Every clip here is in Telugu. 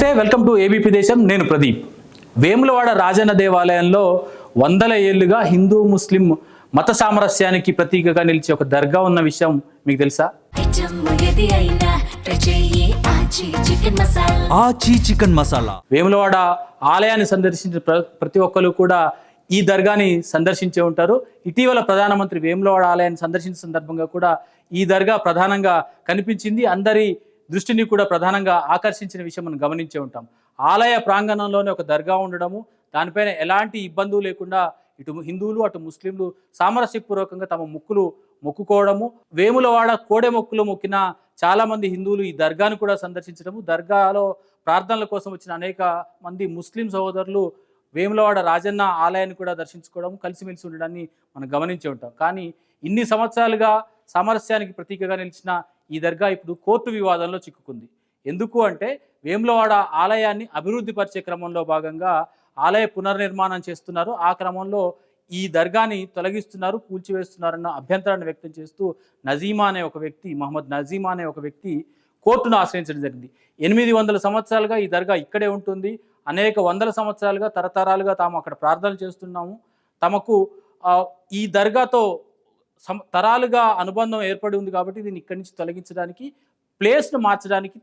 నమస్తే, వెల్కమ్ టు ఏబీపీ దేశం. నేను ప్రదీప్. వేములవాడ రాజన్న దేవాలయంలో వందల ఏళ్లుగా హిందూ ముస్లిం మత సామరస్యానికి ప్రతీకగా నిలిచే ఒక దర్గా ఉన్న విషయం మీకు తెలుసా? ఆచి చికెన్ మసాలా. వేములవాడ ఆలయాన్ని సందర్శించిన ప్రతి ఒక్కరు కూడా ఈ దర్గాని సందర్శించే ఉంటారు. ఇటీవల ప్రధానమంత్రి వేములవాడ ఆలయాన్ని సందర్శించిన సందర్భంగా కూడా ఈ దర్గా ప్రధానంగా కనిపించింది. అందరి దృష్టిని కూడా ప్రధానంగా ఆకర్షించిన విషయం మనం గమనించే ఉంటాం. ఆలయ ప్రాంగణంలోనే ఒక దర్గా ఉండడము, దానిపైన ఎలాంటి ఇబ్బందులు లేకుండా ఇటు హిందువులు అటు ముస్లింలు సామరస్యపూర్వకంగా తమ మొక్కులు మొక్కుకోవడము, వేములవాడ కోడె మొక్కులు మొక్కిన చాలామంది హిందువులు ఈ దర్గాను కూడా సందర్శించడము, దర్గాలో ప్రార్థనల కోసం వచ్చిన అనేక మంది ముస్లిం సహోదరులు వేములవాడ రాజన్న ఆలయాన్ని కూడా దర్శించుకోవడం, కలిసిమెలిసి ఉండడాన్ని మనం గమనించే ఉంటాం. కానీ ఇన్ని సంవత్సరాలుగా సామరస్యానికి ప్రతీకగా నిలిచిన ఈ దర్గా ఇప్పుడు కోర్టు వివాదంలో చిక్కుకుంది. ఎందుకు అంటే వేములవాడ ఆలయాన్ని అభివృద్ధి పరిచే క్రమంలో భాగంగా ఆలయ పునర్నిర్మాణం చేస్తున్నారు. ఆ క్రమంలో ఈ దర్గాని తొలగిస్తున్నారు, కూల్చివేస్తున్నారన్న అభ్యంతరాన్ని వ్యక్తం చేస్తూ నజీమా అనే ఒక వ్యక్తి, మహమ్మద్ నజీమా అనే ఒక వ్యక్తి కోర్టును ఆశ్రయించడం జరిగింది. 800 సంవత్సరాలుగా ఈ దర్గా ఇక్కడే ఉంటుంది. అనేక వందల సంవత్సరాలుగా తరతరాలుగా తాము అక్కడ ప్రార్థనలు చేస్తున్నాము. తమకు ఈ దర్గాతో తరాలుగా అనుబంధం ఏర్పడి ఉంది కాబట్టి దీన్ని ఇక్కడి నుంచి తొలగించడానికి, ప్లేస్ను మార్చడానికి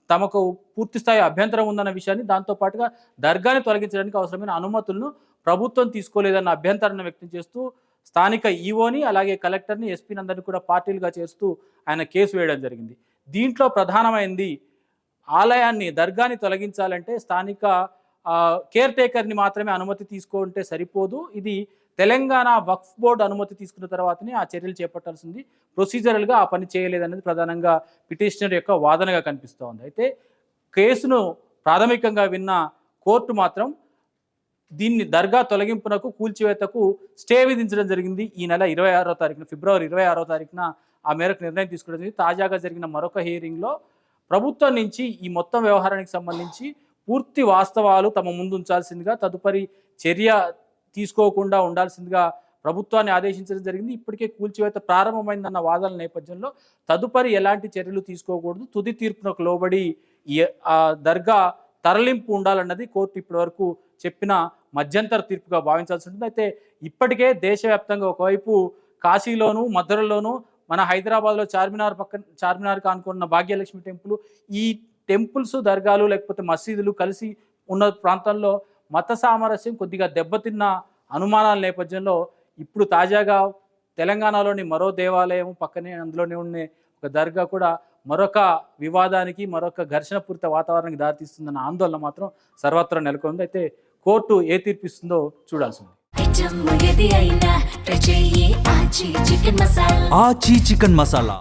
తమకు పూర్తి స్థాయి అభ్యంతరం ఉందన్న విషయాన్ని, దాంతోపాటుగా దర్గాని తొలగించడానికి అవసరమైన అనుమతులను ప్రభుత్వం తీసుకోలేదన్న అభ్యంతరాన్ని వ్యక్తం చేస్తూ స్థానిక ఈవోని అలాగే కలెక్టర్ని, ఎస్పీని అందరినీ కూడా పార్టీలుగా చేస్తూ ఆయన కేసు వేయడం జరిగింది. దీంట్లో ప్రధానమైంది ఆలయాన్ని దర్గాని తొలగించాలంటే స్థానిక కేర్ టేకర్ని మాత్రమే అనుమతి తీసుకుంటే సరిపోదు. ఇది తెలంగాణ వక్ఫ్ బోర్డు అనుమతి తీసుకున్న తర్వాతనే ఆ చర్యలు చేపట్టాల్సింది, ప్రొసీజరల్గా ఆ పని చేయలేదనేది ప్రధానంగా పిటిషనర్ యొక్క వాదనగా కనిపిస్తూ ఉంది. అయితే కేసును ప్రాథమికంగా విన్న కోర్టు మాత్రం దీన్ని దర్గా తొలగింపునకు, కూల్చివేతకు స్టే విధించడం జరిగింది. ఈ నెల 26వ తారీఖున, ఫిబ్రవరి 26వ తారీఖున ఆ మేరకు నిర్ణయం తీసుకోవడం జరిగింది. తాజాగా జరిగిన మరొక హియరింగ్లో ప్రభుత్వం నుంచి ఈ మొత్తం వ్యవహారానికి సంబంధించి పూర్తి వాస్తవాలు తమ ముందు ఉంచాల్సిందిగా, తదుపరి చర్య తీసుకోకుండా ఉండాల్సిందిగా ప్రభుత్వాన్ని ఆదేశించడం జరిగింది. ఇప్పటికే కూల్చివేత ప్రారంభమైందన్న వాదనల నేపథ్యంలో తదుపరి ఎలాంటి చర్యలు తీసుకోకూడదు, తుది తీర్పునకు లోబడి దర్గా తరలింపు ఉండాలన్నది కోర్టు ఇప్పటివరకు చెప్పిన మధ్యంతర తీర్పుగా భావించాల్సి ఉంటుంది. అయితే ఇప్పటికే దేశవ్యాప్తంగా ఒకవైపు కాశీలోను, మధురలోను, మన హైదరాబాద్లో చార్మినార్ కానుకున్న భాగ్యలక్ష్మి టెంపుల్, ఈ టెంపుల్స్, దర్గాలు లేకపోతే మసీదులు కలిసి ఉన్న ప్రాంతంలో మత సామరస్యం కొద్దిగా దెబ్బతిన్న అనుమానాల నేపథ్యంలో ఇప్పుడు తాజాగా తెలంగాణలోని మరో దేవాలయం పక్కనే, అందులోనే ఉండే ఒక దర్గా కూడా మరొక వివాదానికి, మరొక ఘర్షణపూరిత వాతావరణానికి దారితీస్తుందన్న ఆందోళన మాత్రం సర్వత్రా నెలకొంది. అయితే కోర్టు ఏ తీర్పిస్తుందో చూడాల్సింది. ఆచి చికెన్ మసాలా.